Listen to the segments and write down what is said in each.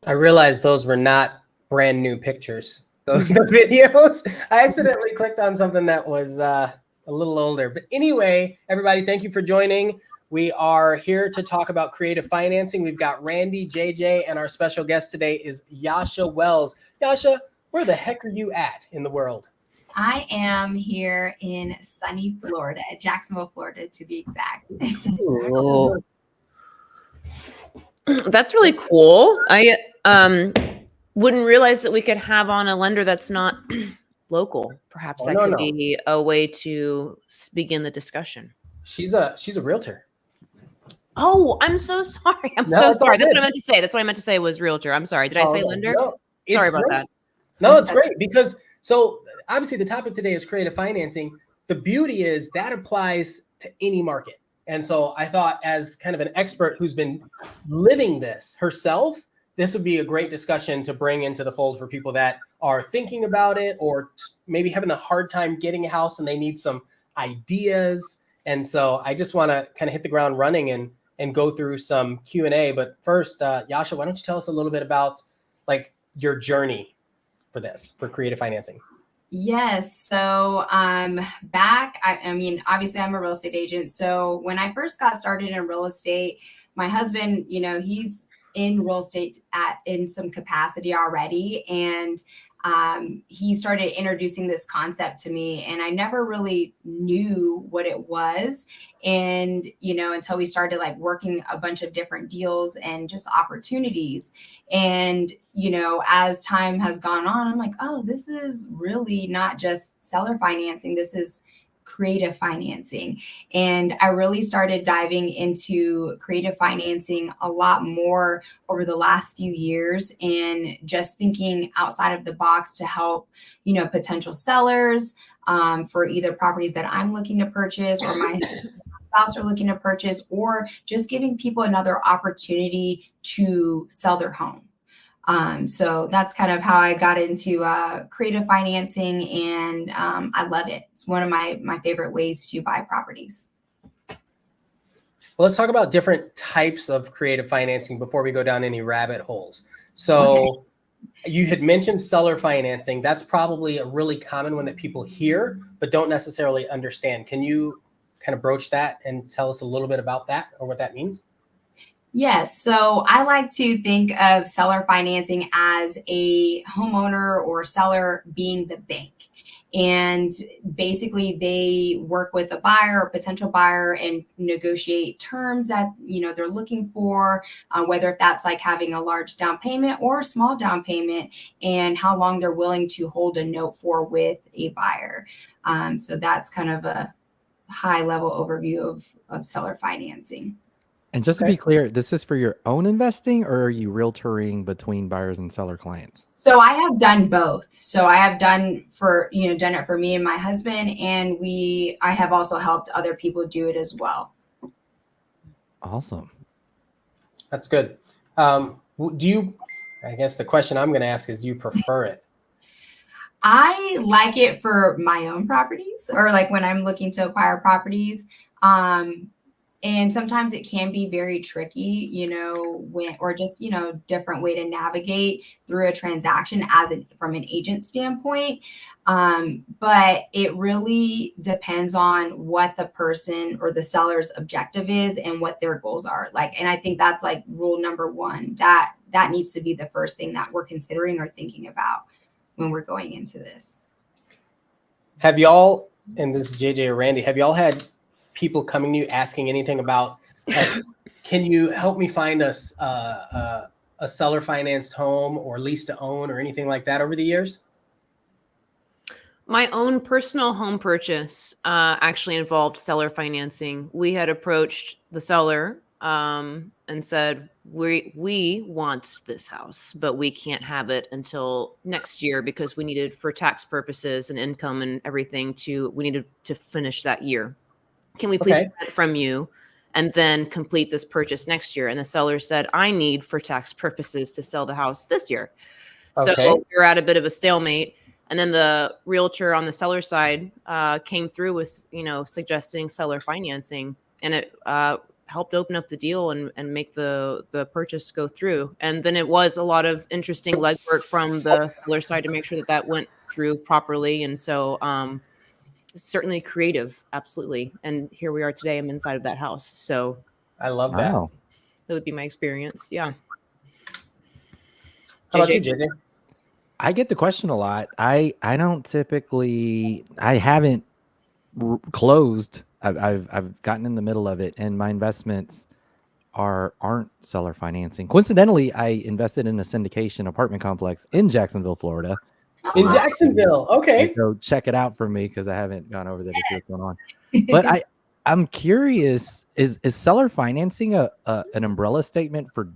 I realized those were not brand new pictures. The videos, I accidentally clicked on something that was a little older. But anyway, everybody, thank you for joining. We are here to talk about creative financing. We've got Randy, JJ, and our special guest today is Yasha Wells. Yasha, where the heck are you at in the world? I am here in sunny Florida, Jacksonville, Florida, to be exact. Ooh. That's really cool. I wouldn't realize that we could have on a lender that's not local. Perhaps that could be a way to begin the discussion. She's a realtor. Oh, I'm so sorry. I'm so sorry. That's what I meant to say. That's what I meant to say was realtor. I'm sorry. Did I say lender? No, sorry about that. No, it's great because so obviously the topic today is creative financing. The beauty is that applies to any market. And so I thought as kind of an expert who's been living this herself, this would be a great discussion to bring into the fold for people that are thinking about it or maybe having a hard time getting a house and they need some ideas. And so I just want to kind of hit the ground running and go through some Q&A. But first, Yasha, why don't you tell us a little bit about like your journey for this, for creative financing? Yes. So back, I mean, obviously I'm a real estate agent. So when I first got started in real estate, my husband, you know, he's in real estate in some capacity already. And he started introducing this concept to me and I never really knew what it was. And, you know, until we started like working a bunch of different deals and just opportunities. And, you know, as time has gone on, I'm like, oh, this is really not just seller financing. This is creative financing. And I really started diving into creative financing a lot more over the last few years and just thinking outside of the box to help, you know, potential sellers for either properties that I'm looking to purchase or my spouse are looking to purchase, or just giving people another opportunity to sell their home. So that's kind of how I got into creative financing, and I love it. It's one of my favorite ways to buy properties. Well, let's talk about different types of creative financing before we go down any rabbit holes. So you had mentioned seller financing. That's probably a really common one that people hear, but don't necessarily understand. Can you kind of broach that and tell us a little bit about that or what that means? Yes. So I like to think of seller financing as a homeowner or seller being the bank. And basically they work with a buyer or potential buyer and negotiate terms that, you know, they're looking for, whether if that's like having a large down payment or a small down payment and how long they're willing to hold a note for with a buyer. So that's kind of a high level overview of seller financing. And just to be clear, this is for your own investing, or are you realtoring between buyers and seller clients? So I have done both. So I have done it for me and my husband, and I have also helped other people do it as well. Awesome. That's good. I guess the question I'm going to ask is, do you prefer it? I like it for my own properties, or like when I'm looking to acquire properties. And sometimes it can be very tricky, you know, different way to navigate through a transaction from an agent standpoint. But it really depends on what the person or the seller's objective is and what their goals are. Like, and I think that's like rule number one, that needs to be the first thing that we're considering or thinking about when we're going into this. Have y'all, and this is JJ or Randy, have y'all had people coming to you asking anything about Like, can you help me find us a seller financed home or lease to own or anything like that over the years? My own personal home purchase actually involved seller financing. We had approached the seller and said, we want this house, but we can't have it until next year because we needed, for tax purposes and income and everything, we needed to finish that year. Can we please get it from you and then complete this purchase next year? And the seller said, I need for tax purposes to sell the house this year. So we were at a bit of a stalemate. And then the realtor on the seller side came through with, suggesting seller financing, and it helped open up the deal and make the purchase go through. And then it was a lot of interesting legwork from the seller side to make sure that went through properly. And so certainly creative, absolutely. And here we are today. I'm inside of that house. So I love that. Wow. That would be my experience. Yeah. How about you, JJ? I get the question a lot. I don't typically, I haven't closed. I've gotten in the middle of it, and my investments aren't seller financing. Coincidentally, I invested in a syndication apartment complex in Jacksonville, Florida. In Jacksonville, okay. So check it out for me because I haven't gone over there to see what's going on. But I'm curious: is seller financing an umbrella statement for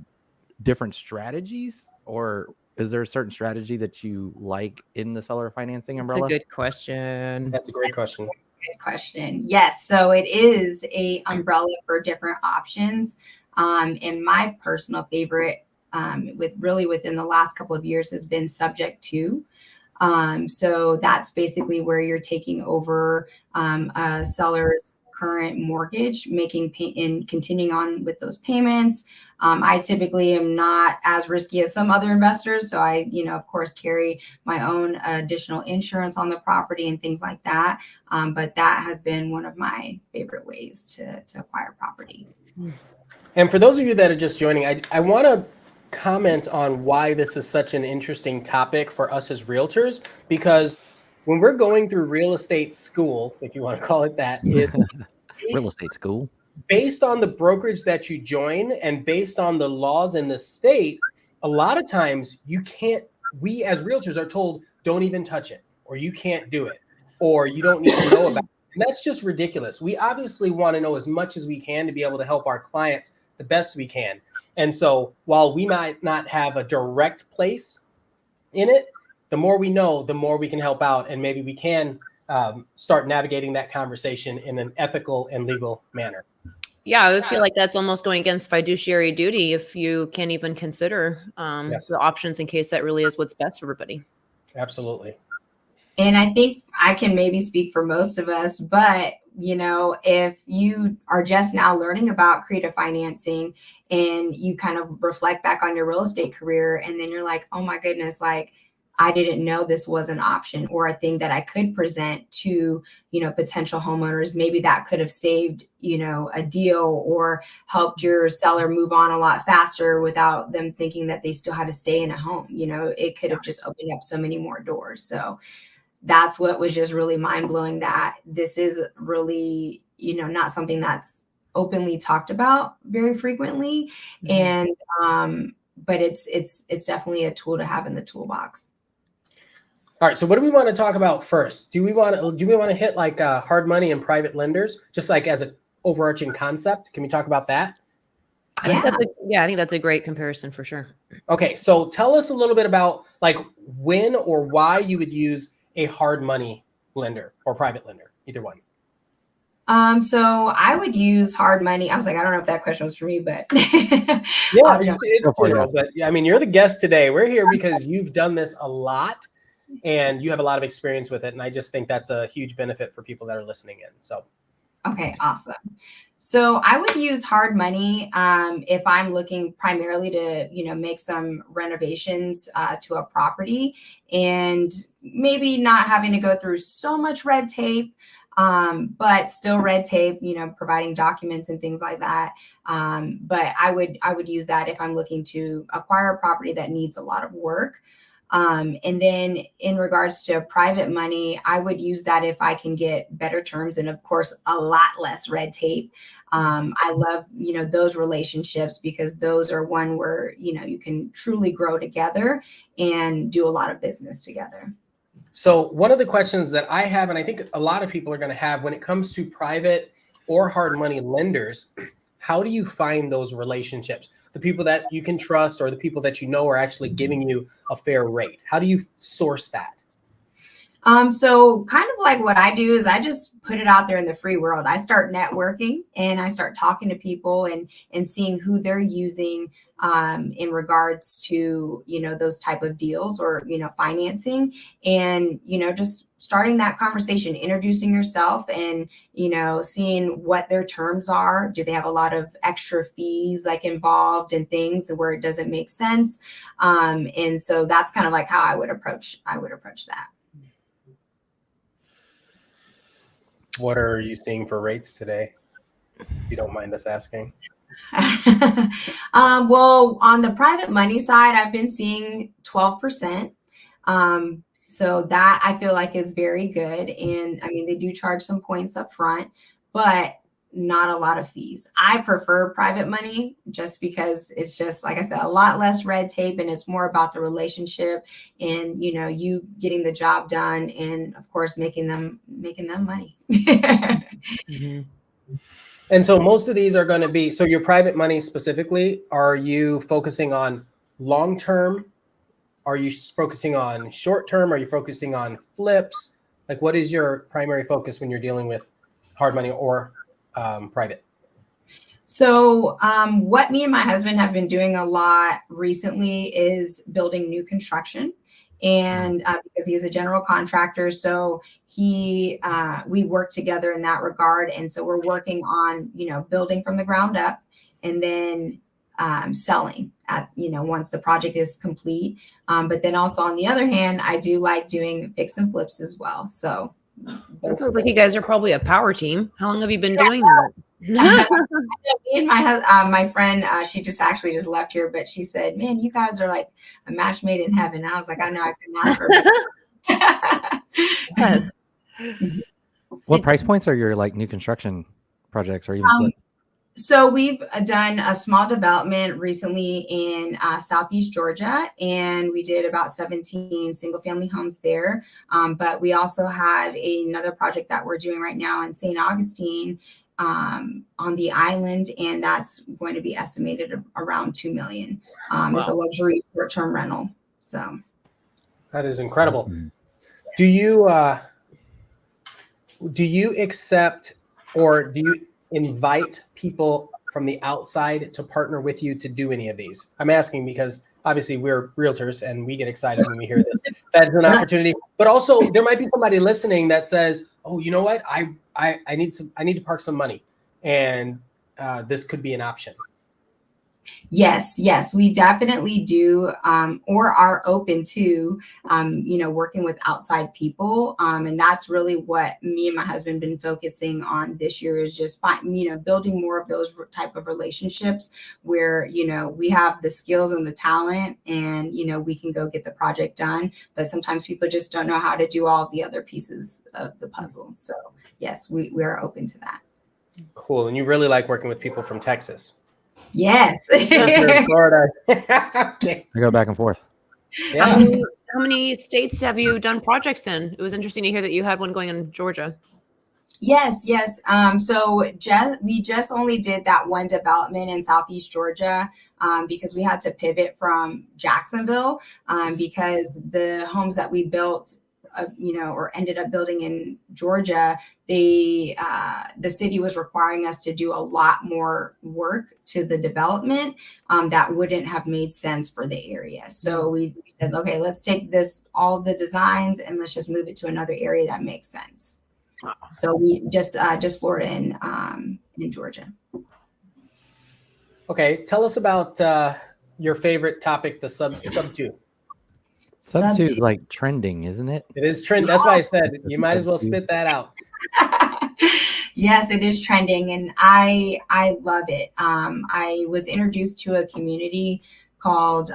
different strategies, or is there a certain strategy that you like in the seller financing umbrella? That's a good question. That's a great question. Good question. Yes. So it is a umbrella for different options. And my personal favorite within the last couple of years has been subject to. So that's basically where you're taking over a seller's current mortgage, continuing on with those payments. I typically am not as risky as some other investors. So I, of course, carry my own additional insurance on the property and things like that. But that has been one of my favorite ways to acquire property. And for those of you that are just joining, I want to comment on why this is such an interesting topic for us as realtors, because when we're going through real estate school, if you want to call it that, real estate school, based on the brokerage that you join and based on the laws in the state, a lot of times we as realtors are told, don't even touch it, or you can't do it, or you don't need to know about it. And that's just ridiculous. We obviously want to know as much as we can to be able to help our clients the best we can. And so while we might not have a direct place in it, the more we know, the more we can help out. And maybe we can start navigating that conversation in an ethical and legal manner. Yeah, I would feel like that's almost going against fiduciary duty if you can't even consider the options in case that really is what's best for everybody. Absolutely. And I think I can maybe speak for most of us, but if you are just now learning about creative financing and you kind of reflect back on your real estate career, and then you're like, oh my goodness, like I didn't know this was an option or a thing that I could present to, potential homeowners. Maybe that could have saved, a deal or helped your seller move on a lot faster without them thinking that they still had to stay in a home. It could have just opened up so many more doors. So that's what was just really mind blowing, that this is really, not something that's openly talked about very frequently. Mm-hmm. And, but it's definitely a tool to have in the toolbox. All right. So what do we want to talk about first? Do we want to hit like hard money and private lenders, just like as an overarching concept? Can we talk about that? I think that's a great comparison for sure. Okay. So tell us a little bit about like when or why you would use a hard money lender or private lender, either one. So I would use hard money. I was like, I don't know if that question was for me, but yeah, it's general, but I mean, you're the guest today. We're here because you've done this a lot and you have a lot of experience with it. And I just think that's a huge benefit for people that are listening in. So, okay, awesome. So I would use hard money if I'm looking primarily to, make some renovations to a property and maybe not having to go through so much red tape, but still red tape, providing documents and things like that. But I would use that if I'm looking to acquire a property that needs a lot of work. And then in regards to private money, I would use that if I can get better terms and of course, a lot less red tape. I love, those relationships because those are one where, you can truly grow together and do a lot of business together. So one of the questions that I have, and I think a lot of people are going to have when it comes to private or hard money lenders, how do you find those relationships? The people that you can trust or the people that you know are actually giving you a fair rate. How do you source that? So kind of like what I do is I just put it out there in the free world. I start networking and I start talking to people and seeing who they're using in regards to, those type of deals or, financing, and, just starting that conversation, introducing yourself and, seeing what their terms are. Do they have a lot of extra fees like involved and things where it doesn't make sense? And so that's kind of like how I would approach that. What are you seeing for rates today? If you don't mind us asking. Well, on the private money side, I've been seeing 12%. So that I feel like is very good. And I mean, they do charge some points up front, but not a lot of fees. I prefer private money just because it's just, like I said, a lot less red tape, and it's more about the relationship and, you getting the job done and of course, making them money. Mm-hmm. And so most of these are going to be, so your private money specifically, are you focusing on long-term? Are you focusing on short-term? Are you focusing on flips? Like what is your primary focus when you're dealing with hard money or private? So what me and my husband have been doing a lot recently is building new construction. And because he is a general contractor, so we work together in that regard. And so we're working on, building from the ground up and then selling at, once the project is complete. But then also on the other hand, I do like doing fix and flips as well. So that sounds like you guys are probably a power team. How long have you been doing that? Me and my friend, she just left here, but she said, "Man, you guys are like a match made in heaven." And I was like, "I know, I couldn't ask for Yes. What price points are your like new construction projects or even flips? So we've done a small development recently in Southeast Georgia, and we did about 17 single family homes there. But we also have another project that we're doing right now in St. Augustine on the island, and that's going to be estimated around $2 million. It's a luxury short-term rental. So that is incredible. Do you accept or do you invite people from the outside to partner with you to do any of these? I'm asking because obviously we're realtors and we get excited when we hear this. That's an opportunity. But also there might be somebody listening that says, "Oh, you know what? I need to park some money, and this could be an option." Yes, we definitely do, or are open to, working with outside people. And that's really what me and my husband been focusing on this year is just building more of those type of relationships where, we have the skills and the talent and, we can go get the project done. But sometimes people just don't know how to do all the other pieces of the puzzle. So yes, we are open to that. Cool. And you really like working with people from Texas? Yes. Florida. Okay. I go back and forth. Yeah. How many states have you done projects in? It was interesting to hear that you had one going in Georgia. Yes. So we just only did that one development in Southeast Georgia because we had to pivot from Jacksonville because the homes that we built, or ended up building in Georgia, the city was requiring us to do a lot more work to the development that wouldn't have made sense for the area. So we said, okay, let's take all the designs and let's just move it to another area that makes sense. So we just Florida and in Georgia. Okay, tell us about your favorite topic, the sub two. Sub 2 is like trending, isn't it? It is trend. That's why I said you might as well spit that out. Yes, it is trending, and I love it. I was introduced to a community called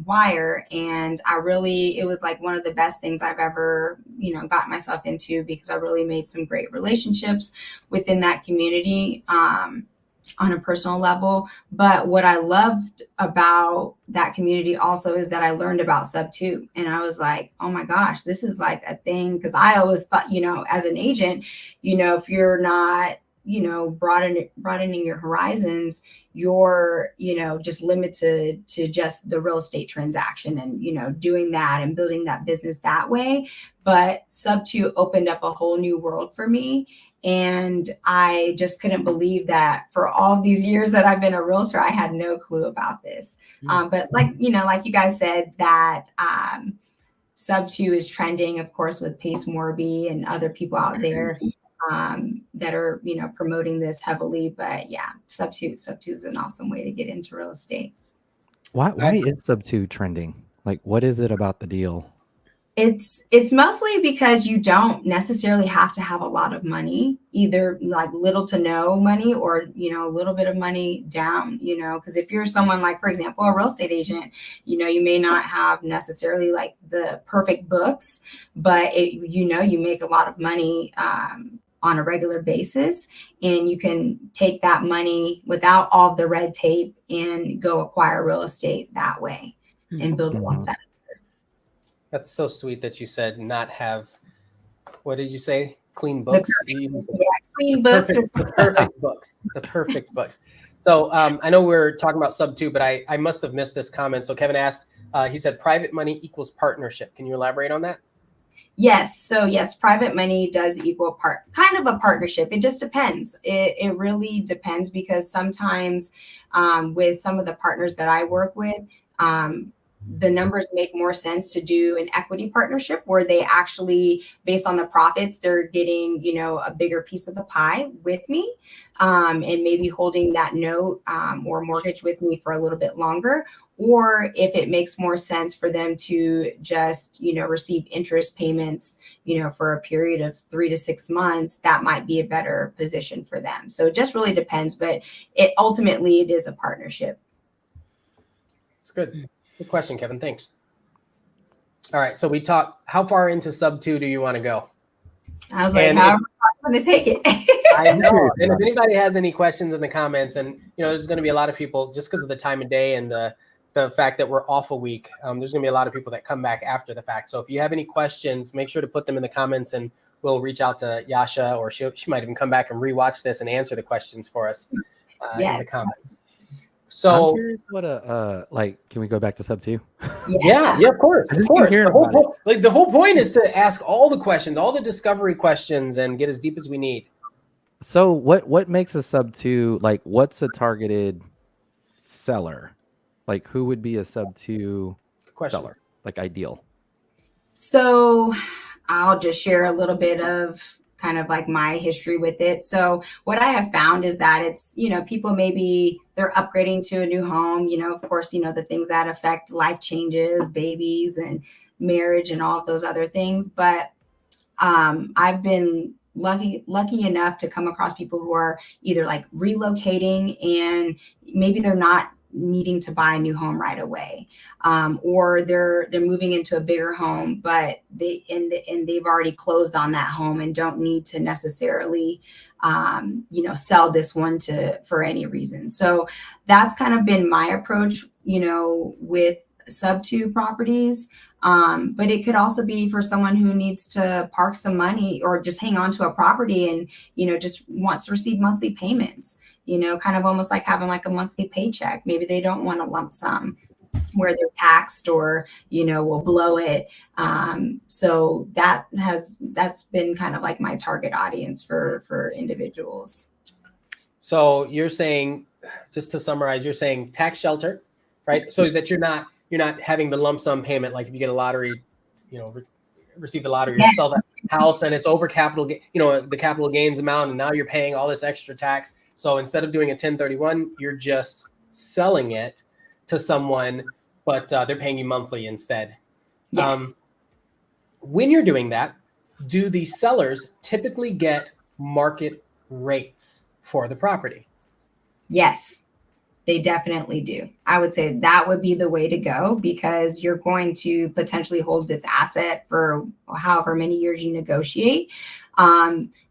Wire, and it was like one of the best things I've ever got myself into because I really made some great relationships within that community. on a personal level. But what I loved about that community also is that I learned about sub two, and I was like, oh my gosh, this is like a thing. Cause I always thought, as an agent, if you're not, broadening your horizons, you're, just limited to just the real estate transaction and, doing that and building that business that way. But sub two opened up a whole new world for me. And I just couldn't believe that for all these years that I've been a realtor, I had no clue about this. But like you guys said, that sub two is trending, of course, with Pace Morby and other people out there that are, promoting this heavily. But yeah, sub two is an awesome way to get into real estate. Why is sub two trending? Like, what is it about the deal? It's mostly because you don't necessarily have to have a lot of money, either like little to no money or, a little bit of money down, because if you're someone like, for example, a real estate agent, you may not have necessarily like the perfect books, but you make a lot of money on a regular basis, and you can take that money without all the red tape and go acquire real estate that way and build a lot faster. That's so sweet that you said not have, what did you say? Clean books? Clean books. The perfect books. The perfect books. So I know we're talking about sub two, but I must have missed this comment. So Kevin asked, he said, private money equals partnership. Can you elaborate on that? Yes. So yes, private money does equal kind of a partnership. It just depends. It really depends, because sometimes with some of the partners that I work with, the numbers make more sense to do an equity partnership where they actually, based on the profits, they're getting, a bigger piece of the pie with me, and maybe holding that note or mortgage with me for a little bit longer. Or if it makes more sense for them to just, receive interest payments, for a period of 3 to 6 months, that might be a better position for them. So it just really depends, but it is a partnership. It's good. Good question, Kevin. Thanks. All right. So we talked, how far into sub two do you want to go? I was like, how am I going to take it? I know. And if anybody has any questions in the comments, and, there's going to be a lot of people, just because of the time of day and the fact that we're off a week, there's going to be a lot of people that come back after the fact. So if you have any questions, make sure to put them in the comments, and we'll reach out to Yasha, or she might even come back and rewatch this and answer the questions for us in the comments. So, I'm curious what can we go back to sub two? Yeah, of course. The whole point is to ask all the questions, all the discovery questions, and get as deep as we need. So what makes a sub two, like, what's a targeted seller? Like, who would be a sub two seller? Like, ideal. So I'll just share a little bit of kind of like my history with it. So what I have found is that it's, people maybe they're upgrading to a new home, of course, the things that affect life changes, babies and marriage and all of those other things. But I've been lucky enough to come across people who are either like relocating, and maybe they're not needing to buy a new home right away, or they're moving into a bigger home, but they've already closed on that home and don't need to necessarily sell this one for any reason. So that's kind of been my approach, with sub two properties. But it could also be for someone who needs to park some money or just hang on to a property and, just wants to receive monthly payments, kind of almost like having like a monthly paycheck. Maybe they don't want a lump sum where they're taxed or, will blow it. So that's been kind of like my target audience for individuals. So you're saying, just to summarize, you're saying tax shelter, right? So that you're not having the lump sum payment. Like if you get a lottery, receive the lottery, you sell that house and it's over the capital gains amount, and now you're paying all this extra tax. So instead of doing a 1031, you're just selling it to someone, but they're paying you monthly instead. Yes. When you're doing that, do the sellers typically get market rates for the property? Yes, they definitely do. I would say that would be the way to go, because you're going to potentially hold this asset for however many years you negotiate.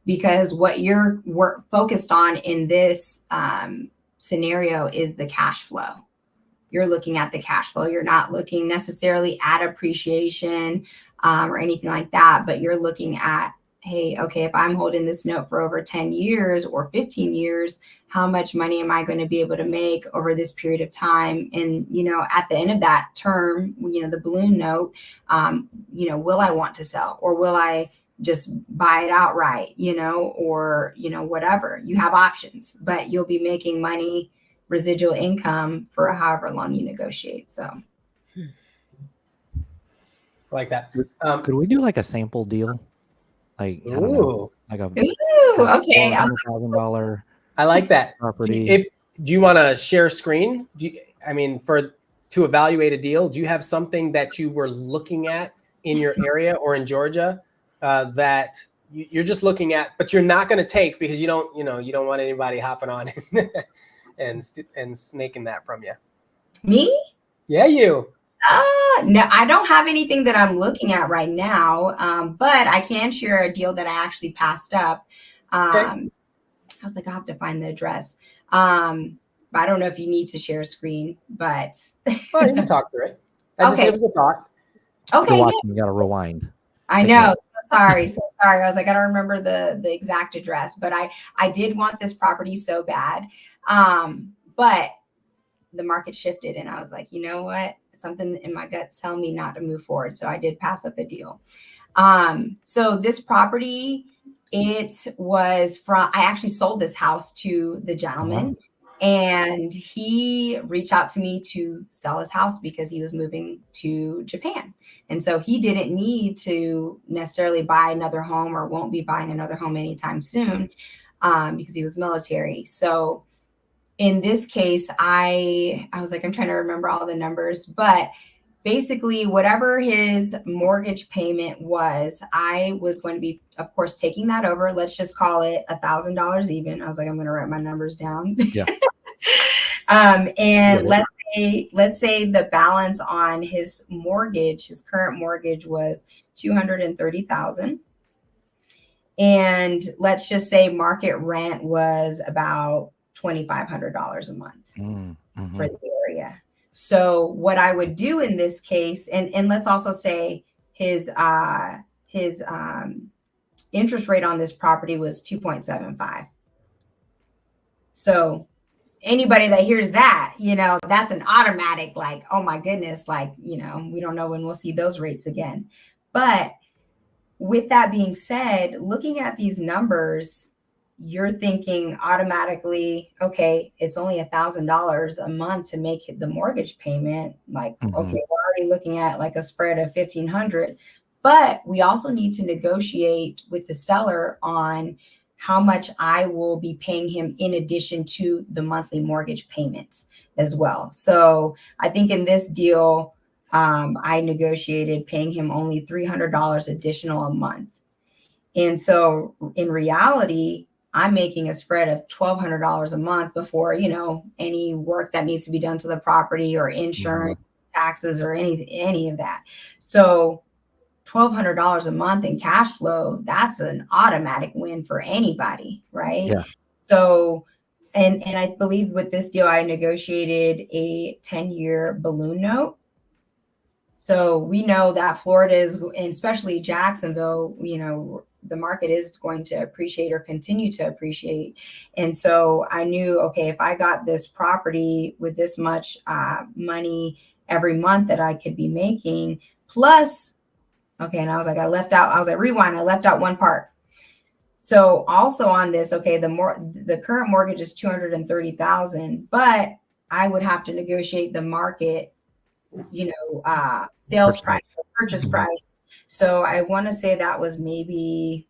because what you're focused on in this scenario is the cash flow. You're looking at the cash flow. You're not looking necessarily at appreciation or anything like that, but you're looking at, hey, okay, if I'm holding this note for over 10 years or 15 years, how much money am I going to be able to make over this period of time? And, at the end of that term, the balloon note, will I want to sell, or will I just buy it outright, or, whatever. You have options, but you'll be making money, residual income, for however long you negotiate. So like that. Could we do like a sample deal? Like, I don't know, like a okay, $400,000 I like that property. Do you want to share screen? To evaluate a deal, do you have something that you were looking at in your area or in Georgia that you're just looking at, but you're not going to take because you don't want anybody hopping on and snaking that from you? Me? Yeah, you. No, I don't have anything that I'm looking at right now, but I can share a deal that I actually passed up. Okay. I was like, I have to find the address. But I don't know if you need to share a screen, but Well, you can talk through it. It was a thought. Okay. Watching, you got to rewind. I know. So sorry. I was like, I don't remember the exact address, but I did want this property so bad. But the market shifted and I was like, you know what? Something in my gut telling me not to move forward. So I did pass up a deal. So this property, I actually sold this house to the gentleman, and he reached out to me to sell his house because he was moving to Japan. And so he didn't need to necessarily buy another home, or won't be buying another home anytime soon, because he was military. So in this case, I was like, I'm trying to remember all the numbers, but basically whatever his mortgage payment was, I was going to be, of course, taking that over. Let's just call it $1,000 even. I was like, I'm going to write my numbers down. Yeah. And let's say the balance on his mortgage, his current mortgage, was $230,000. And let's just say market rent was about $2,500 a month for the area. So what I would do in this case, and let's also say his interest rate on this property was 2.75. So anybody that hears that, that's an automatic, like, oh my goodness, like, we don't know when we'll see those rates again. But with that being said, looking at these numbers, you're thinking automatically, okay, it's only $1,000 a month to make the mortgage payment. Like, okay, we're already looking at like a spread of $1,500, but we also need to negotiate with the seller on how much I will be paying him in addition to the monthly mortgage payments as well. So I think in this deal, I negotiated paying him only $300 additional a month. And so in reality, I'm making a spread of $1,200 a month before, any work that needs to be done to the property or insurance, taxes, or any of that. So $1,200 a month in cash flow, that's an automatic win for anybody, right? Yeah. So, and I believe with this deal, I negotiated a 10-year balloon note. So we know that Florida is, and especially Jacksonville, the market is going to appreciate or continue to appreciate. And so I knew, okay, if I got this property with this much money every month that I could be making, plus, okay, and I was like, rewind, I left out one part. So also on this, okay, the current mortgage is $230,000, but I would have to negotiate the market, sales price, purchase price. So I want to say that was maybe,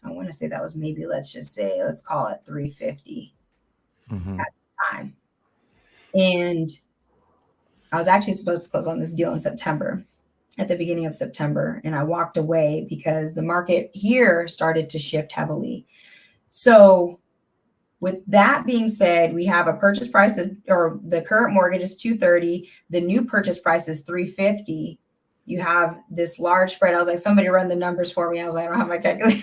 let's call it 350 at the time. And I was actually supposed to close on this deal in September, at the beginning of September. And I walked away because the market here started to shift heavily. So with that being said, we have a purchase price or the current mortgage is $230,000. The new purchase price is $350,000. You have this large spread. I was like, somebody run the numbers for me. I was like, I don't have my calculator.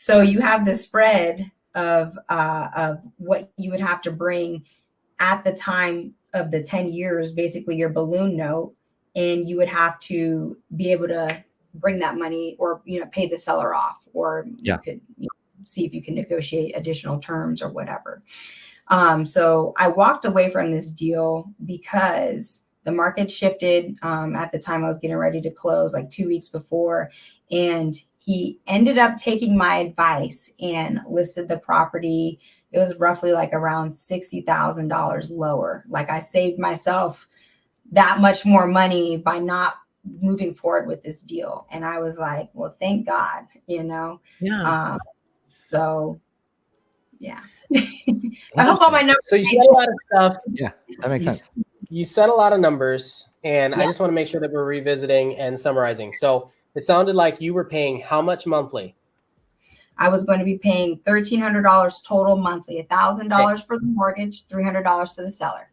So you have the spread of what you would have to bring at the time of the 10 years, basically your balloon note, and you would have to be able to bring that money or, pay the seller off, or you could see if you can negotiate additional terms or whatever. So I walked away from this deal because the market shifted at the time I was getting ready to close, like 2 weeks before. And he ended up taking my advice and listed the property. It was roughly like around $60,000 lower. Like, I saved myself that much more money by not moving forward with this deal. And I was like, well, thank God, Yeah. So yeah. I hope all my numbers. So you said a lot of stuff. Yeah, that makes sense. You said a lot of numbers, and I Yeah. just want to make sure that we're revisiting and summarizing. So it sounded like you were paying how much monthly? I was going to be paying $1,300 total monthly, $1,000 for the mortgage, $300 to the seller.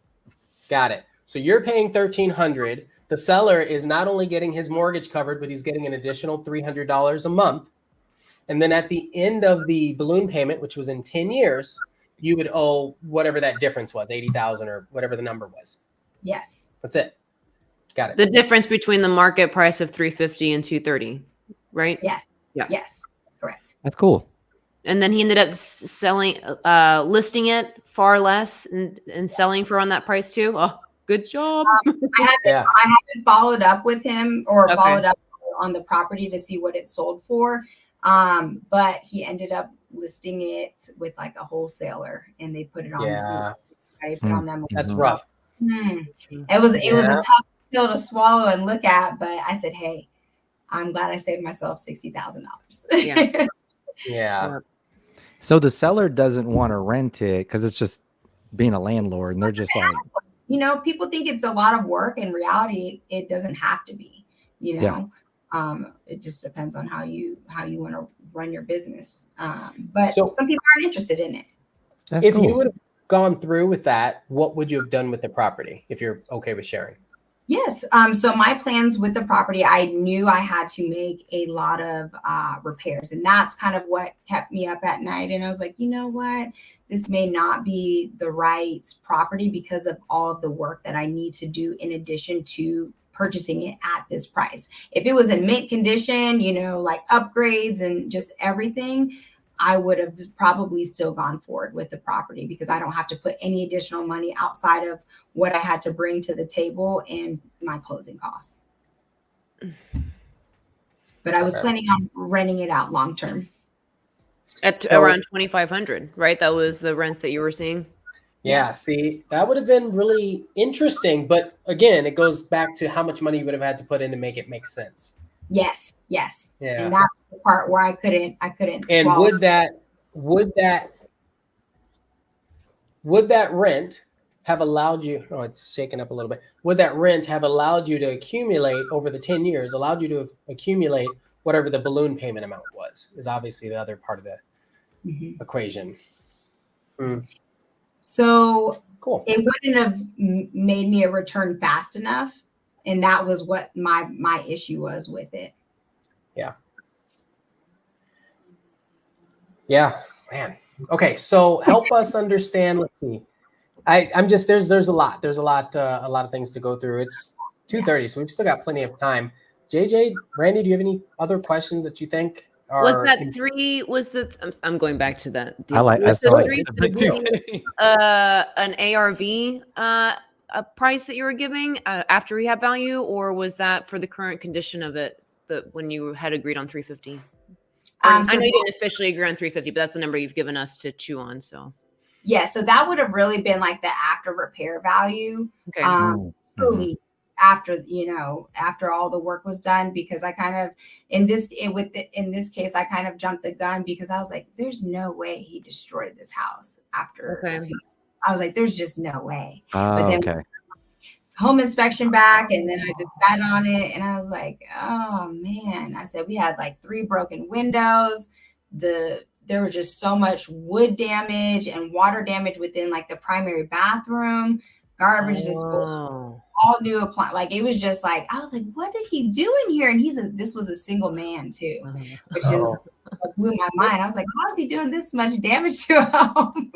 Got it. So you're paying $1,300. The seller is not only getting his mortgage covered, but he's getting an additional $300 a month. And then at the end of the balloon payment, which was in 10 years, you would owe whatever that difference was, 80,000 or whatever the number was. Yes. That's it. Got it. The difference between the market price of 350 and 230, right? Yes. Yeah. Yes. Correct. That's cool. And then he ended up listing it far less and selling for on that price too. Oh, good job. I haven't followed up with him or Okay. followed up on the property to see what it sold for. But he ended up listing it with like a wholesaler, and they put it on. Yeah. I put on them. That's rough. It was a tough pill to swallow and look at, but I said, hey, I'm glad I saved myself $60,000. Yeah. Yeah. So the seller doesn't want to rent it because it's just being a landlord, and they're just like, People think it's a lot of work. In reality, it doesn't have to be. It just depends on how you want to run your business. But So- some people aren't interested in it. that's If cool. you would have gone through with that, what would you have done with the property if you're okay with sharing? Yes. So my plans with the property, I knew I had to make a lot of repairs, and that's kind of what kept me up at night. And I was like, you know what? This may not be the right property because of all of the work that I need to do in addition to purchasing it at this price. If it was in mint condition, like upgrades and just everything, I would have probably still gone forward with the property because I don't have to put any additional money outside of what I had to bring to the table and my closing costs. But I was planning on renting it out long term. At around 2,500, right? That was the rents that you were seeing. Yeah, Yes. see, that would have been really interesting. But again, it goes back to how much money you would have had to put in to make it make sense. Yes. Yeah. And that's the part where I couldn't And swallow. would that rent have allowed you, oh, it's shaking up a little bit. Would that rent have allowed you to accumulate over the 10 years, allowed you to accumulate whatever the balloon payment amount was, is obviously the other part of the equation. So Cool. it wouldn't have made me a return fast enough. And that was what my issue was with it. Yeah, man. Okay, so help us understand. Let's see. I'm just there's a lot of things to go through. It's 2:30, so we've still got plenty of time. JJ, Randy, do you have any other questions that you think are? Was that three? Was the? I'm going back to that. Deal. I like. I Was the saw three it. an ARV a price that you were giving after rehab value, or was that for the current condition of it? When you had agreed on 350. I know you didn't officially agree on 350, but that's the number you've given us to chew on. So yeah, so that would have really been like the after repair value. okay. Truly after all the work was done, because I kind of in this case I kind of jumped the gun because I was like, there's no way he destroyed this house after. Okay. I was like, there's just no way. Oh, But then okay. home inspection back, and then I just sat on it and I was like, oh man. I said we had like 3 broken windows. There was just so much wood damage and water damage within like the primary bathroom. Garbage just goes all all new apply. Like it was just like I was like, what did he do in here? And this was a single man too, which is blew my mind. I was like, how is he doing this much damage to a home?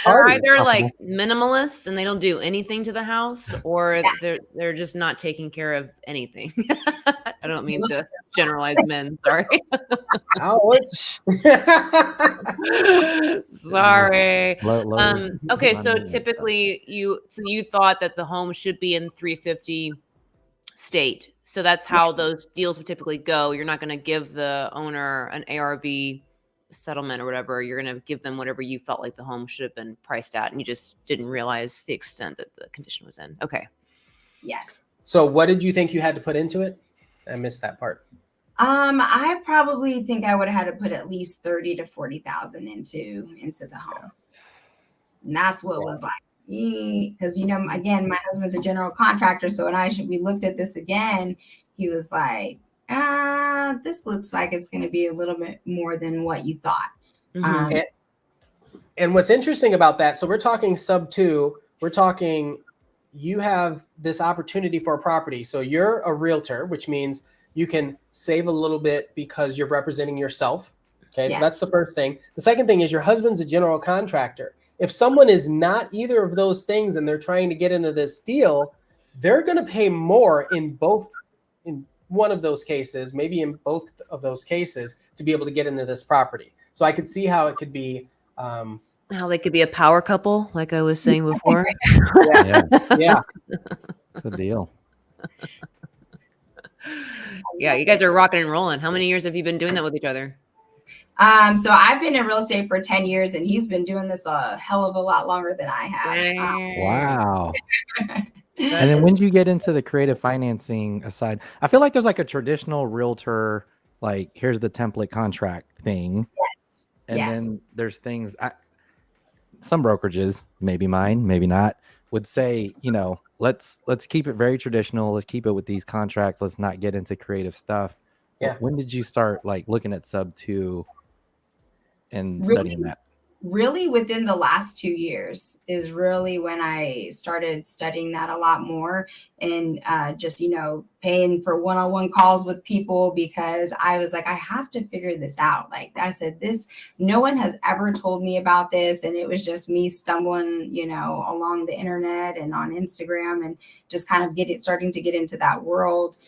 They're either like minimalists and they don't do anything to the house, or Yeah. they're just not taking care of anything. I don't mean to generalize men. Sorry. Ouch. Sorry. Low, Okay, so typically you thought that the home should be in 350 state. So that's how those deals would typically go. You're not going to give the owner an ARV settlement or whatever. You're going to give them whatever you felt like the home should have been priced at, and you just didn't realize the extent that the condition was in. Okay. Yes. So what did you think you had to put into it? I missed that part. I probably think I would have had to put at least 30 to 40,000 into the home. And that's what was like, because again, my husband's a general contractor. So when we looked at this again, he was like, this looks like it's going to be a little bit more than what you thought. Mm-hmm. And what's interesting about that, so we're talking sub 2, we're talking you have this opportunity for a property. So you're a realtor, which means you can save a little bit because you're representing yourself. Okay, Yes. So that's the first thing. The second thing is your husband's a general contractor. If someone is not either of those things and they're trying to get into this deal, they're going to pay more in one of those cases, maybe in both of those cases, to be able to get into this property. So I could see how it could be. How they could be a power couple, like I was saying before. Yeah. It's a deal. Yeah, you guys are rocking and rolling. How many years have you been doing that with each other? So I've been in real estate for 10 years, and he's been doing this a hell of a lot longer than I have. Wow. And then when did you get into the creative financing aside? I feel like there's like a traditional realtor, like here's the template contract thing. Yes. And yes. then there's things, some brokerages, maybe mine, maybe not, would say, let's keep it very traditional. Let's keep it with these contracts. Let's not get into creative stuff. Yeah. When did you start like looking at sub 2 and studying that? Really within the last 2 years is really when I started studying that a lot more, and just, paying for one-on-one calls with people, because I was like, I have to figure this out. Like I said, no one has ever told me about this. And it was just me stumbling, along the internet and on Instagram and just kind of starting to get into that world.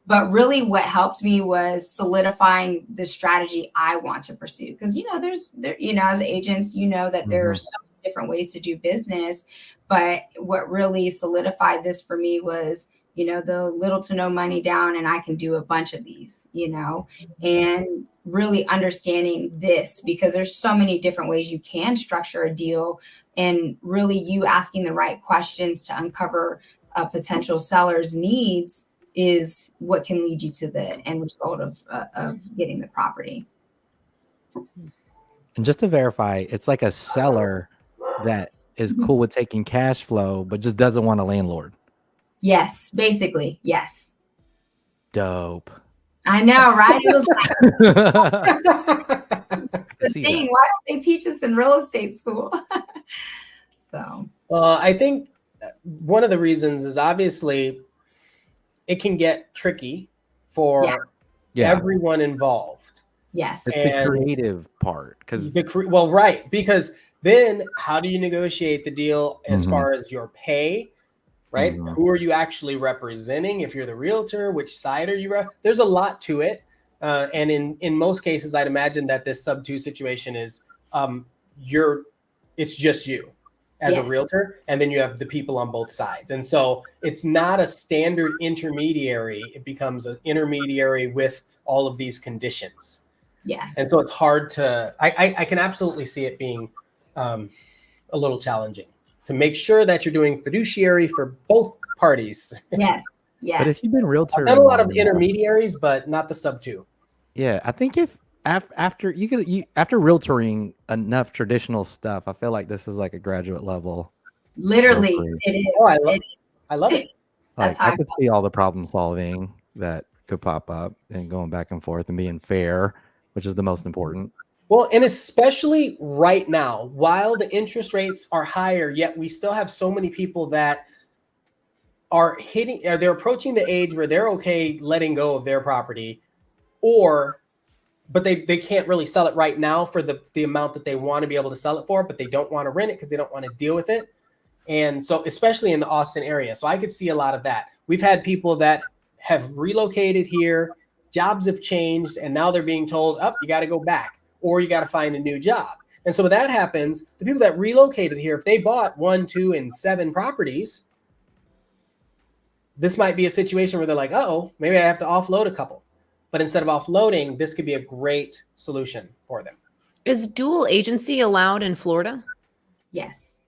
But really what helped me was solidifying the strategy I want to pursue. Because, as agents, that there are so many different ways to do business. But what really solidified this for me was, the little to no money down, and I can do a bunch of these, and really understanding this, because there's so many different ways you can structure a deal, and really you asking the right questions to uncover a potential seller's needs is what can lead you to the end result of getting the property. And just to verify, it's like a seller that is cool with taking cash flow, but just doesn't want a landlord. Yes, basically. Yes. Dope. I know, right? It was the thing. Why don't they teach us in real estate school? So, I think one of the reasons is obviously it can get tricky for everyone involved. Yes. It's the creative part. Because then how do you negotiate the deal as far as your pay, right? Who are you actually representing? If you're the realtor, which side are you? There's a lot to it. And in most cases, I'd imagine that this sub 2 situation is it's just you as a realtor, and then you have the people on both sides. And so it's not a standard intermediary. It becomes an intermediary with all of these conditions. Yes. And so it's hard to, I can absolutely see it being a little challenging to make sure that you're doing fiduciary for both parties. Yes. Yes. But if you've been realtor, I've done a lot of intermediaries, but not the sub 2. Yeah, I think if after realtoring enough traditional stuff, I feel like this is like a graduate level. Literally, it is. Oh, I love it. Like I could see all the problem solving that could pop up and going back and forth and being fair, which is the most important. Well, and especially right now, while the interest rates are higher, yet we still have so many people that are they're approaching the age where they're okay letting go of their property, but they can't really sell it right now for the amount that they want to be able to sell it for, but they don't want to rent it because they don't want to deal with it. And so, especially in the Austin area. So I could see a lot of that. We've had people that have relocated here, jobs have changed, and now they're being told, oh, you got to go back or you got to find a new job. And so when that happens, the people that relocated here, if they bought 1, 2, and 7 properties, this might be a situation where they're like, oh, maybe I have to offload a couple. But instead of offloading, this could be a great solution for them. Is dual agency allowed in Florida? Yes.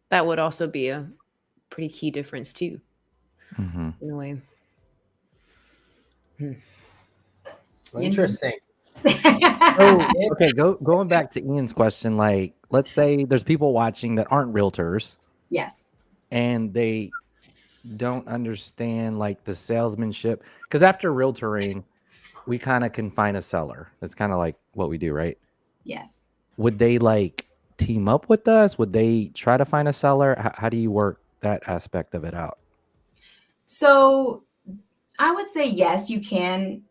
That would also be a pretty key difference too, Mm-hmm. in a way. Interesting. Okay, going back to Ian's question, like, let's say there's people watching that aren't realtors Yes. and they don't understand like the salesmanship, because after realtoring, we kind of can find a seller. That's kind of like what we do, right? Yes. Would they like team up with us? Would they try to find a seller? How do you work that aspect of it out? So I would say yes, you can,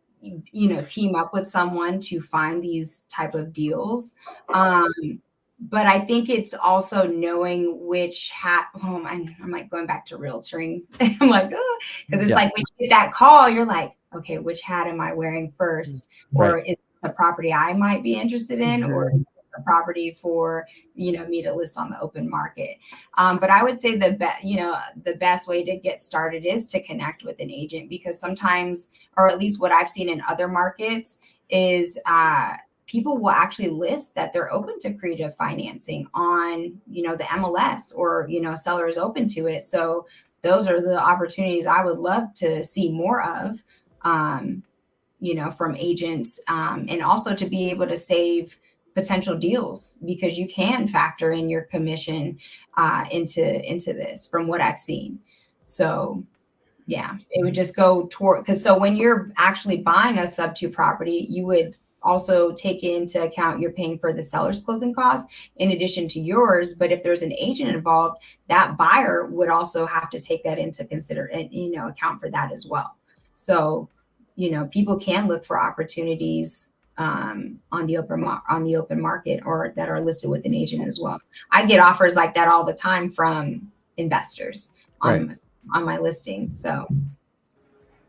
team up with someone to find these type of deals. But I think it's also knowing which hat. Oh, I'm like going back to realtoring. I'm like, oh, because it's like when you get that call, you're like, okay, which hat am I wearing first? Or Right. is it a property I might be interested in, or is it a property for me to list on the open market? But I would say the best way to get started is to connect with an agent, because sometimes, or at least what I've seen in other markets, is people will actually list that they're open to creative financing on, the MLS, or, a seller is open to it. So those are the opportunities I would love to see more of, from agents, and also to be able to save potential deals, because you can factor in your commission into this, from what I've seen. So yeah, it would just go toward, because so when you're actually buying a sub 2 property, you would also take into account you're paying for the seller's closing costs in addition to yours. But if there's an agent involved, that buyer would also have to take that into account for that as well. So, people can look for opportunities on the open market, or that are listed with an agent as well. I get offers like that all the time from investors on my listings. So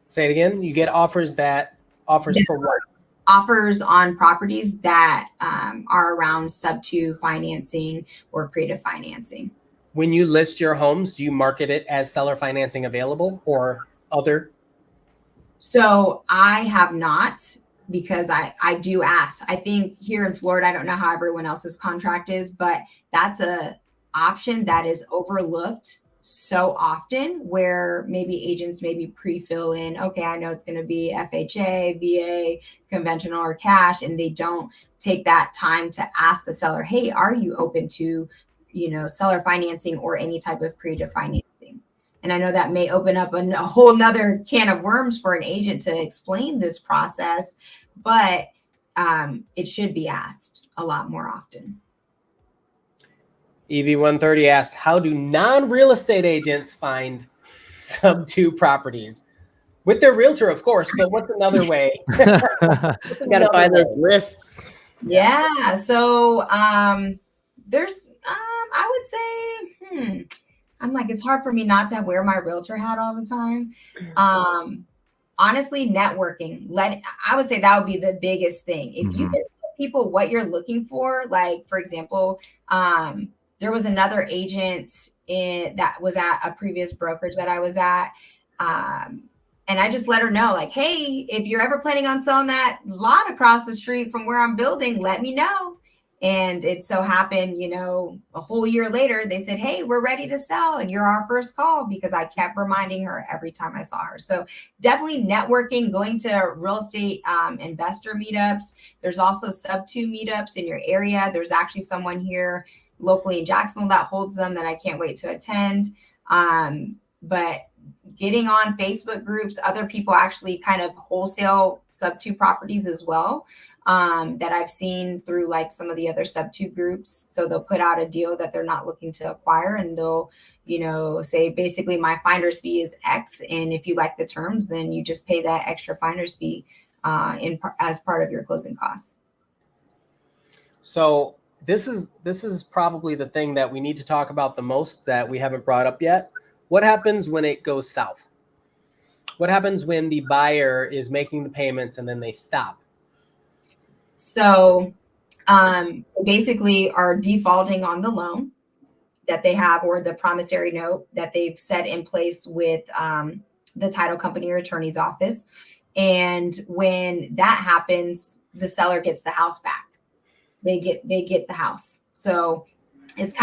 say it again. You get offers for what? Offers on properties that are around sub 2 financing or creative financing. When you list your homes, do you market it as seller financing available or other? So I have not, because I do ask. I think here in Florida, I don't know how everyone else's contract is, but that's a option that is overlooked so often, where maybe agents maybe pre-fill in, okay, I know it's going to be FHA, VA, conventional, or cash, and they don't take that time to ask the seller, hey, are you open to, seller financing or any type of creative financing? And I know that may open up a whole nother can of worms for an agent to explain this process, but it should be asked a lot more often. EV130 asks, how do non-real estate agents find sub 2 properties? With their realtor, of course, but what's another way? Got to buy those lists. Yeah. So there's, I would say, I'm like, it's hard for me not to wear my realtor hat all the time. Honestly, networking. I would say that would be the biggest thing. If you can tell people what you're looking for, like, for example, there was another agent that was at a previous brokerage that I was at. And I just let her know, like, hey, if you're ever planning on selling that lot across the street from where I'm building, let me know. And it so happened, a whole year later, they said, hey, we're ready to sell, and you're our first call, because I kept reminding her every time I saw her. So definitely networking, going to real estate investor meetups. There's also sub 2 meetups in your area. There's actually someone here locally in Jacksonville that holds them that I can't wait to attend. But getting on Facebook groups, other people actually kind of wholesale sub 2 properties as well. that I've seen through like some of the other sub 2 groups. So they'll put out a deal that they're not looking to acquire, and they'll, say basically my finder's fee is X. And if you like the terms, then you just pay that extra finder's fee as part of your closing costs. So this is probably the thing that we need to talk about the most that we haven't brought up yet. What happens when it goes south? What happens when the buyer is making the payments and then they stop? So basically are defaulting on the loan that they have, or the promissory note that they've set in place with the title company or attorney's office. And when that happens, the seller gets the house back. They get the house. So it's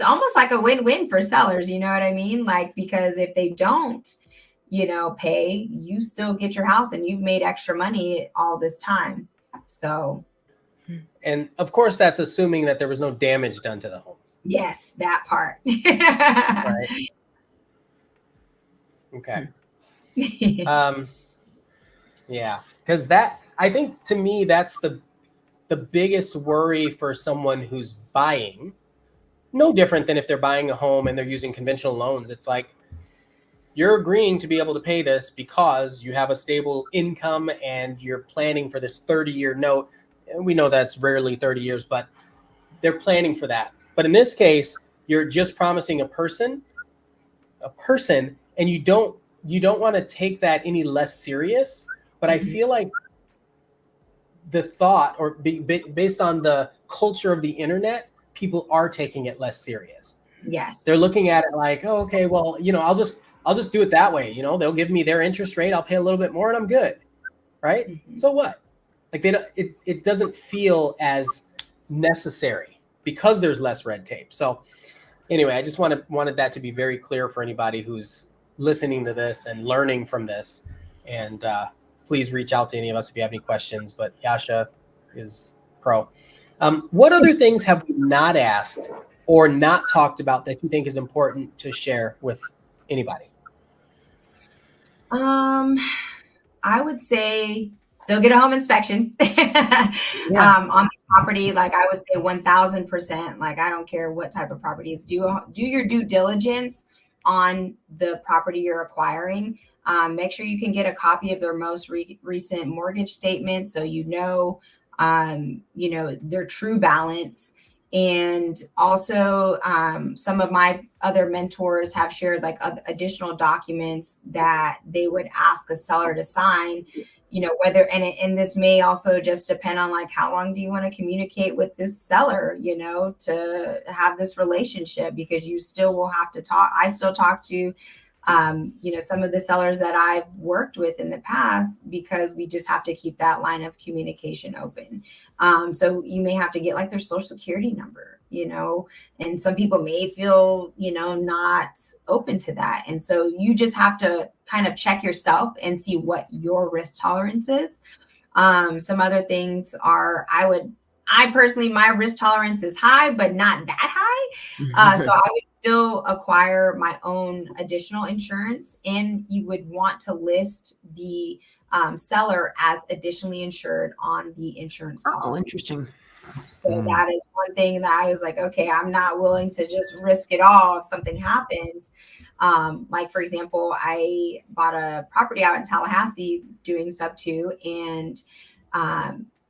almost like a win-win for sellers. You know what I mean? Like, because if they don't, pay, you still get your house and you've made extra money all this time. So. And of course, that's assuming that there was no damage done to the home. Yes, that part. Right. Okay. Yeah, because I think to me, that's the biggest worry for someone who's buying. No different than if they're buying a home and they're using conventional loans. It's like, you're agreeing to be able to pay this because you have a stable income and you're planning for this 30-year note. And we know that's rarely 30 years, but they're planning for that. But in this case, you're just promising a person, and you don't want to take that any less serious. But I feel like the thought, or based on the culture of the internet, people are taking it less serious. Yes. They're looking at it like, oh, okay, well, I'll just do it that way. They'll give me their interest rate. I'll pay a little bit more and I'm good. Right. Mm-hmm. So what? Like it doesn't feel as necessary because there's less red tape. So anyway, I just wanted that to be very clear for anybody who's listening to this and learning from this. And please reach out to any of us if you have any questions, but Yasha is pro. What other things have we not asked or not talked about that you think is important to share with anybody? I would say still get a home inspection on the property. Like I would say 1000%, like I don't care what type of property is, do your due diligence on the property you're acquiring. Make sure you can get a copy of their most recent mortgage statement, so their true balance. And also some of my other mentors have shared like additional documents that they would ask a seller to sign, whether, and this may also just depend on like, how long do you want to communicate with this seller, to have this relationship, because you still will have to talk. I still talk to some of the sellers that I've worked with in the past, because we just have to keep that line of communication open. So you may have to get like their social security number, and some people may feel, not open to that. And so you just have to kind of check yourself and see what your risk tolerance is. Some other things are, I personally, my risk tolerance is high, but not that high. So I would still acquire my own additional insurance, and you would want to list the seller as additionally insured on the insurance policy. Oh, interesting. So that is one thing that I was like, okay, I'm not willing to just risk it all if something happens. Like, for example, I bought a property out in Tallahassee doing sub 2, and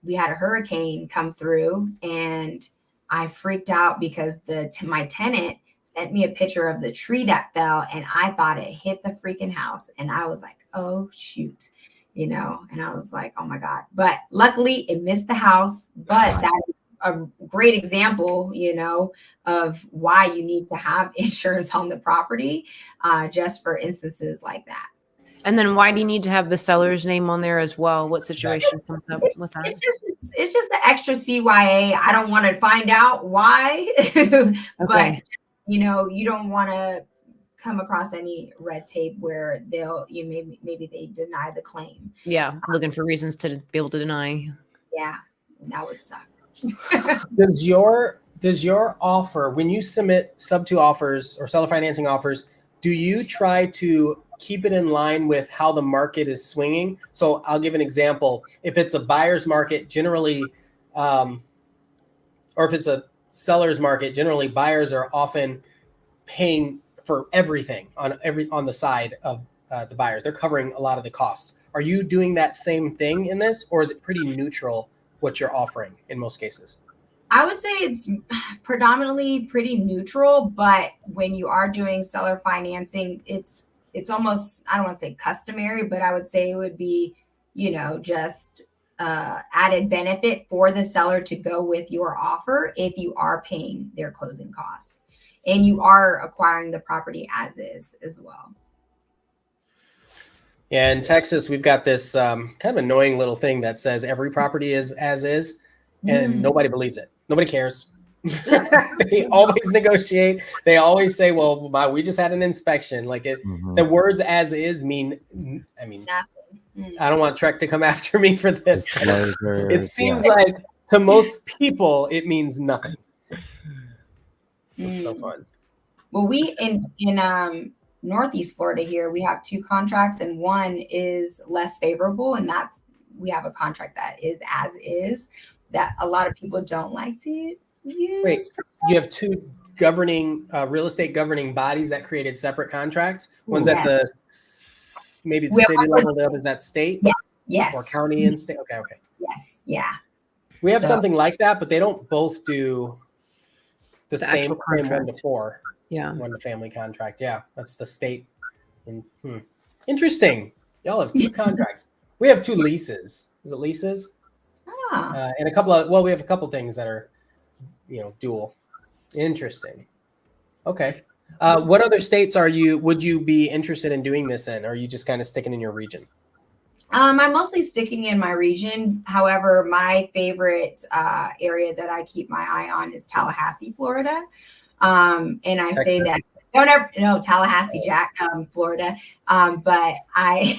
we had a hurricane come through, and I freaked out because my tenant sent me a picture of the tree that fell, and I thought it hit the freaking house. And I was like, oh, shoot, and I was like, oh my God. But luckily it missed the house. But that is a great example, of why you need to have insurance on the property, just for instances like that. And then why do you need to have the seller's name on there as well? What situation comes up with that? It's just the extra CYA. I don't want to find out why, but you don't want to come across any red tape where maybe they deny the claim. Yeah, looking for reasons to be able to deny. Yeah, that would suck. Does your offer, when you submit sub 2 offers or seller financing offers, do you try to keep it in line with how the market is swinging. So I'll give an example. If it's a buyer's market, generally, or if it's a seller's market, generally buyers are often paying for everything on the side of the buyers. They're covering a lot of the costs. Are you doing that same thing in this, or is it pretty neutral what you're offering in most cases? I would say it's predominantly pretty neutral, but when you are doing seller financing, it's almost, I don't want to say customary, but I would say it would be, just added benefit for the seller to go with your offer if you are paying their closing costs and you are acquiring the property as is as well. Yeah, in Texas, we've got this kind of annoying little thing that says every property is as is, and nobody believes it. Nobody cares. They always negotiate. They always say, well, we just had an inspection. Like the words as is mean, nothing. I don't want Trek to come after me for this. It seems like to most people, it means nothing. It's so fun. Well, we in Northeast Florida here, we have 2 contracts, and one is less favorable, and we have a contract that is as is that a lot of people don't like to use. Wait, you have 2 governing real estate governing bodies that created separate contracts. One's at the maybe the city level, the other's at state, yes, or county and state. Okay, yes, yeah. We have something like that, but they don't both do the same 1 to 4. Yeah, 1 to family contract. Yeah, that's the state. Interesting. Y'all have 2 contracts. We have 2 leases. Is it leases? And a couple of, we have a couple things that are, dual. Interesting. Okay. What other states would you be interested in doing this in? Or are you just kind of sticking in your region? I'm mostly sticking in my region. However, my favorite area that I keep my eye on is Tallahassee, Florida. And I say that Tallahassee, Florida. But I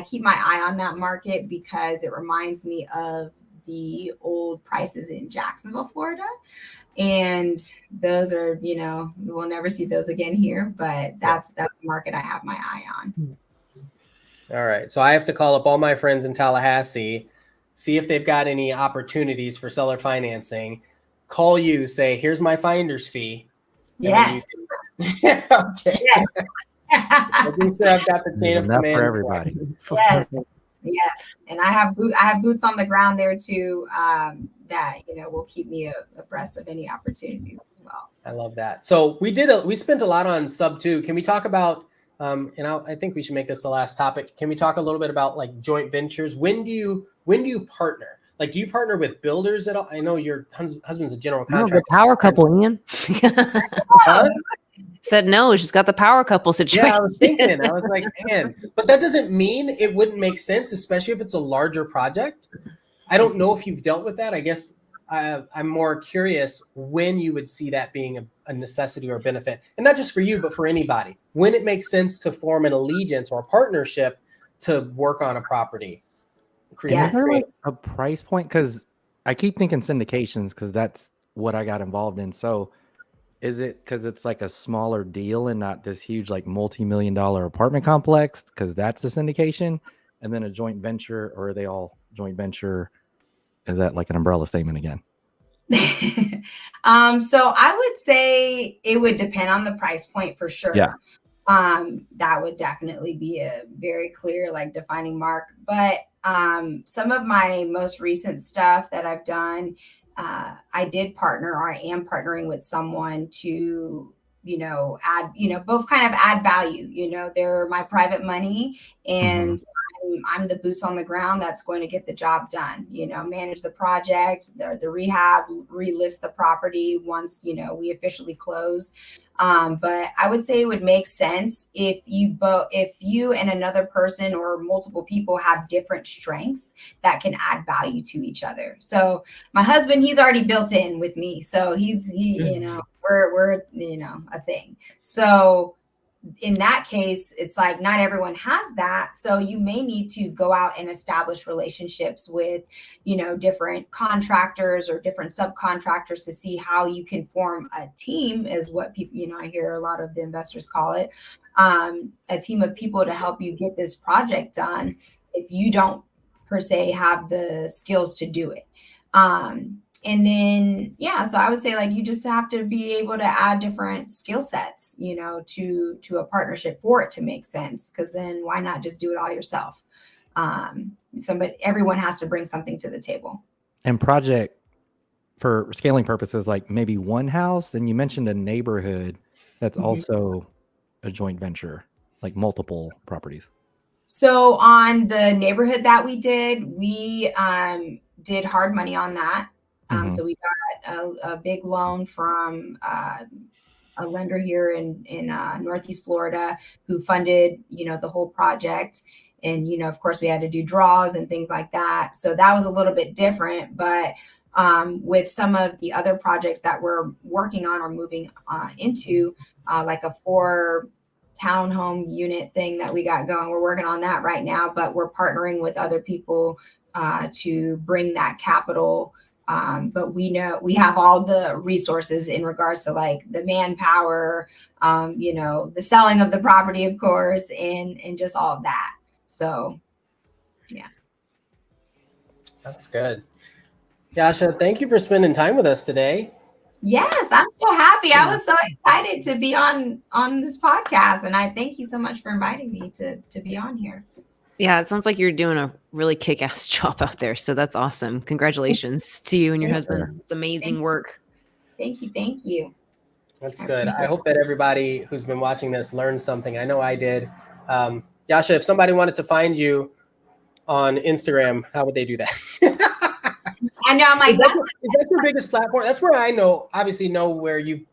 keep my eye on that market because it reminds me of the old prices in Jacksonville, Florida. And those are, we'll never see those again here, but that's a market I have my eye on. All right. So I have to call up all my friends in Tallahassee, see if they've got any opportunities for seller financing. Call you, say, here's my finder's fee. Yes. Okay. Yes. Making sure I've got the chain of command for everybody. Yes. And I have boots on the ground there too. That will keep me abreast of any opportunities as well. I love that. So we spent a lot on sub 2. Can we talk about? And I think we should make this the last topic. Can we talk a little bit about like joint ventures? When do you partner? Like, do you partner with builders at all? I know your husband's a general contractor. The power couple, Ian. Said no, she's got the power couple situation. Yeah, I was thinking. I was like, man, but that doesn't mean it wouldn't make sense, especially if it's a larger project. I don't know if you've dealt with that. I guess I'm more curious when you would see that being a necessity or a benefit, and not just for you, but for anybody. When it makes sense to form an allegiance or a partnership to work on a property. Is there like a price point? Because I keep thinking syndications because that's what I got involved in. So is it because it's like a smaller deal and not this huge like multi-million-dollar apartment complex? Because that's a syndication, and then a joint venture, or are they all joint venture? Is that like an umbrella statement again? So I would say it would depend on the price point for sure. Yeah. That would definitely be a very clear, like, defining mark. But some of my most recent stuff that I've done, I did partner, or I am partnering with someone to, add, both kind of add value. They're my private money, and I'm the boots on the ground that's going to get the job done, manage the project, the rehab, relist the property once, we officially close. But I would say it would make sense if you and another person or multiple people have different strengths that can add value to each other. So my husband, he's already built in with me. So we're a thing. So in that case, it's like not everyone has that. So you may need to go out and establish relationships with, different contractors or different subcontractors to see how you can form a team, is what people, I hear a lot of the investors call it, a team of people to help you get this project done if you don't per se have the skills to do it. And then, so I would say like you just have to be able to add different skill sets, to a partnership for it to make sense. Because then why not just do it all yourself? But everyone has to bring something to the table. And project for scaling purposes, like maybe one house, and you mentioned a neighborhood that's also a joint venture, like multiple properties. So on the neighborhood that we did hard money on that. So we got a big loan from a lender here in Northeast Florida who funded, the whole project. And, of course, we had to do draws and things like that. So that was a little bit different. But with some of the other projects that we're working on or moving into, like a 4 townhome unit thing that we got going, we're working on that right now. But we're partnering with other people to bring that capital. But we know we have all the resources in regards to like the manpower, the selling of the property, of course, and just all of that. So, yeah. That's good. Yasha, thank you for spending time with us today. Yes, I'm so happy. I was so excited to be on this podcast, and I thank you so much for inviting me to be on here. Yeah, it sounds like you're doing a really kick-ass job out there. So that's awesome. Congratulations to you and your husband. It's amazing work. Thank you. That's good. I hope that everybody who's been watching this learned something. I know I did. Yasha, if somebody wanted to find you on Instagram, how would they do that? I know. I'm like, is that your biggest platform? That's where I obviously know where you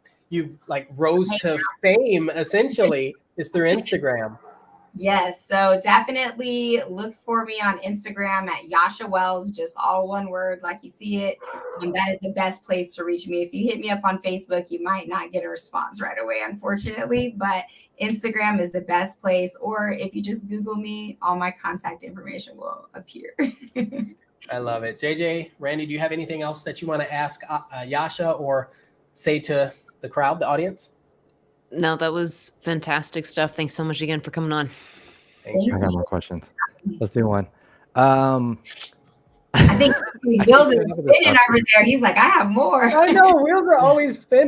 like rose to fame, essentially, is through Instagram. Yes. So definitely look for me on Instagram at Yasha Wells, just all one word, like you see it. That is the best place to reach me. If you hit me up on Facebook, you might not get a response right away, unfortunately, but Instagram is the best place. Or if you just Google me, all my contact information will appear. I love it. JJ, Randy, do you have anything else that you want to ask Yasha or say to the crowd, the audience? No, that was fantastic stuff. Thanks so much again for coming on. Thank you. I got more questions. Let's do one. I think his wheels are spinning over there. He's like, I have more. I know, wheels are always spinning.